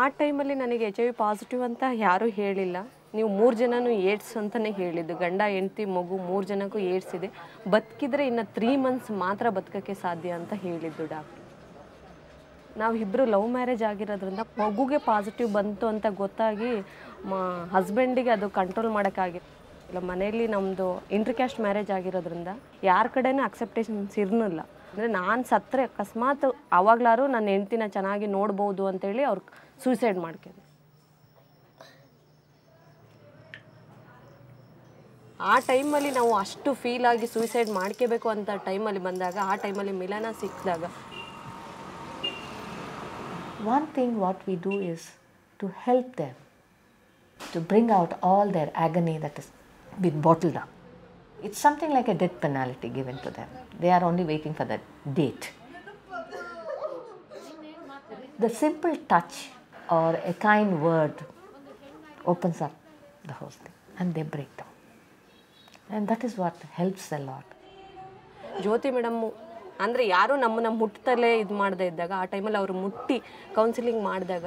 ಆ ಟೈಮಲ್ಲಿ ನನಗೆ HIV ಪಾಸಿಟಿವ್ ಅಂತ ಯಾರೂ ಹೇಳಿಲ್ಲ. ನೀವು 3 ಜನನೂ ಏಡ್ಸ್ ಅಂತಲೇ ಹೇಳಿದ್ದು. ಗಂಡ ಹೆಂಡತಿ ಮಗು 3 ಜನಕ್ಕೂ ಏಡ್ಸ್ ಇದೆ, ಬದುಕಿದ್ರೆ ಇನ್ನು 3 ಮಂತ್ಸ್ ಮಾತ್ರ ಬದುಕೋಕ್ಕೆ ಸಾಧ್ಯ ಅಂತ ಹೇಳಿದ್ದು ಡಾಕ್ಟ್ರು. ನಾವು ಇಬ್ಬರು ಲವ್ ಮ್ಯಾರೇಜ್ ಆಗಿರೋದ್ರಿಂದ ಮಗುಗೆ ಪಾಸಿಟಿವ್ ಬಂತು ಅಂತ ಗೊತ್ತಾಗಿ ಹಸ್ಬೆಂಡಿಗೆ ಅದು ಕಂಟ್ರೋಲ್ ಮಾಡೋಕ್ಕಾಗಿಲ್ಲ. ಮನೆಯಲ್ಲಿ ನಮ್ಮದು ಇಂಟರ್ ಕ್ಯಾಸ್ಟ್ ಮ್ಯಾರೇಜ್ ಆಗಿರೋದ್ರಿಂದ ಯಾರ ಕಡೆನೂ ಅಕ್ಸೆಪ್ಟೇಷನ್ಸ್ ಇರಲಿಲ್ಲ. ಅಂದರೆ ನಾನು ಸತ್ತರೆ ಅಕಸ್ಮಾತ್ ಆವಾಗಲಾರು ನನ್ನ ಹೆಂಡ್ತಿನ ಚೆನ್ನಾಗಿ ನೋಡ್ಬೋದು ಅಂತೇಳಿ ಅವ್ರು ಸೂಸೈಡ್ ಮಾಡ್ಕೊಂಡು. ಆ ಟೈಮಲ್ಲಿ ನಾವು ಅಷ್ಟು ಫೀಲ್ ಆಗಿ ಸೂಸೈಡ್ ಮಾಡ್ಕೋಬೇಕು ಅಂತ ಟೈಮಲ್ಲಿ ಬಂದಾಗ, ಆ ಟೈಮಲ್ಲಿ ಮಿಲನ ಸಿಕ್ಕಿದಾಗ, one thing what we do is to help them to bring out all their agony that has been bottled up. It's something like a death penalty given to them. They are only waiting for that date. The simple touch or a kind word opens up the whole thing and they break down. And that is what helps a lot. Jyothi madam ಅಂದರೆ ಯಾರೂ ನಮ್ಮನ್ನು ಮುಟ್ತಲೇ ಇದು ಮಾಡದೇ ಇದ್ದಾಗ, ಆ ಟೈಮಲ್ಲಿ ಅವರು ಮುಟ್ಟಿ ಕೌನ್ಸಿಲಿಂಗ್ ಮಾಡಿದಾಗ,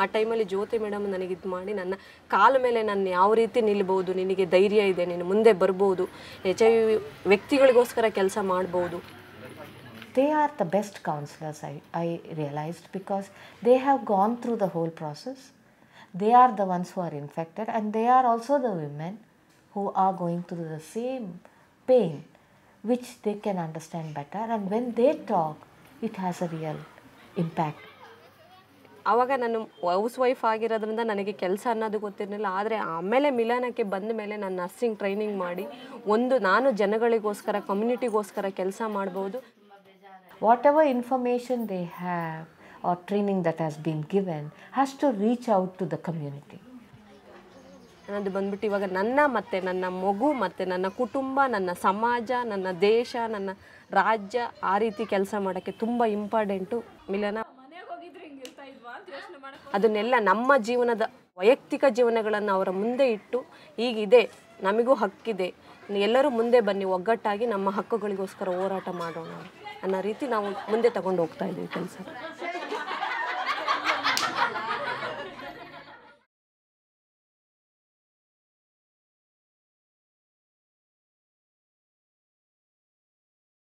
ಆ ಟೈಮಲ್ಲಿ ಜ್ಯೋತಿ ಮೇಡಮ್ ನನಗೆ ಇದು ಮಾಡಿ ನನ್ನ ಕಾಲ ಮೇಲೆ ನಾನು ಯಾವ ರೀತಿ ನಿಲ್ಬೋದು, ನಿನಗೆ ಧೈರ್ಯ ಇದೆ, ನೀನು ಮುಂದೆ ಬರ್ಬೋದು, HIV ವ್ಯಕ್ತಿಗಳಿಗೋಸ್ಕರ ಕೆಲಸ ಮಾಡ್ಬೋದು. They are the best counselors, I realized, because they have gone through the whole process. They are the ones who are infected, and they are also the women who are going through the same pain, which they can understand better, and when they talk, it has a real impact. ಆವಾಗ ನಾನು house wife ಆಗಿರೋದ್ರಿಂದ ನನಗೆ ಕೆಲಸ ಅನ್ನೋದು ಗೊತ್ತಿರಲಿಲ್ಲ. ಆದರೆ ಆಮೇಲೆ ಮಿಲನಕ್ಕೆ ಬಂದ ಮೇಲೆ ನಾನು ನರ್ಸಿಂಗ್ ಟ್ರೈನಿಂಗ್ ಮಾಡಿ ನಾನು ಜನಗಳಿಗೋಸ್ಕರ, ಕಮ್ಯುನಿಟಿಗೋಸ್ಕರ ಕೆಲಸ ಮಾಡ್ಬೋದು. Whatever information they have or training that has been given has to reach out to the community. ಅದು ಬಂದ್ಬಿಟ್ಟು ಇವಾಗ ನನ್ನ ಮಗು ಮತ್ತು ನನ್ನ ಕುಟುಂಬ, ನನ್ನ ಸಮಾಜ, ನನ್ನ ದೇಶ, ನನ್ನ ರಾಜ್ಯ, ಆ ರೀತಿ ಕೆಲಸ ಮಾಡೋಕ್ಕೆ ತುಂಬ ಇಂಪಾರ್ಟೆಂಟು ಮಿಲನ. ಅದನ್ನೆಲ್ಲ ನಮ್ಮ ಜೀವನದ ವೈಯಕ್ತಿಕ ಜೀವನಗಳನ್ನು ಅವರ ಮುಂದೆ ಇಟ್ಟು, ಹೀಗಿದೆ, ನಮಗೂ ಹಕ್ಕಿದೆ, ಎಲ್ಲರೂ ಮುಂದೆ ಬನ್ನಿ, ಒಗ್ಗಟ್ಟಾಗಿ ನಮ್ಮ ಹಕ್ಕುಗಳಿಗೋಸ್ಕರ ಹೋರಾಟ ಮಾಡೋಣ ಅನ್ನೋ ರೀತಿ ನಾವು ಮುಂದೆ ತಗೊಂಡು ಹೋಗ್ತಾ ಇದ್ದೀವಿ ಕೆಲಸ.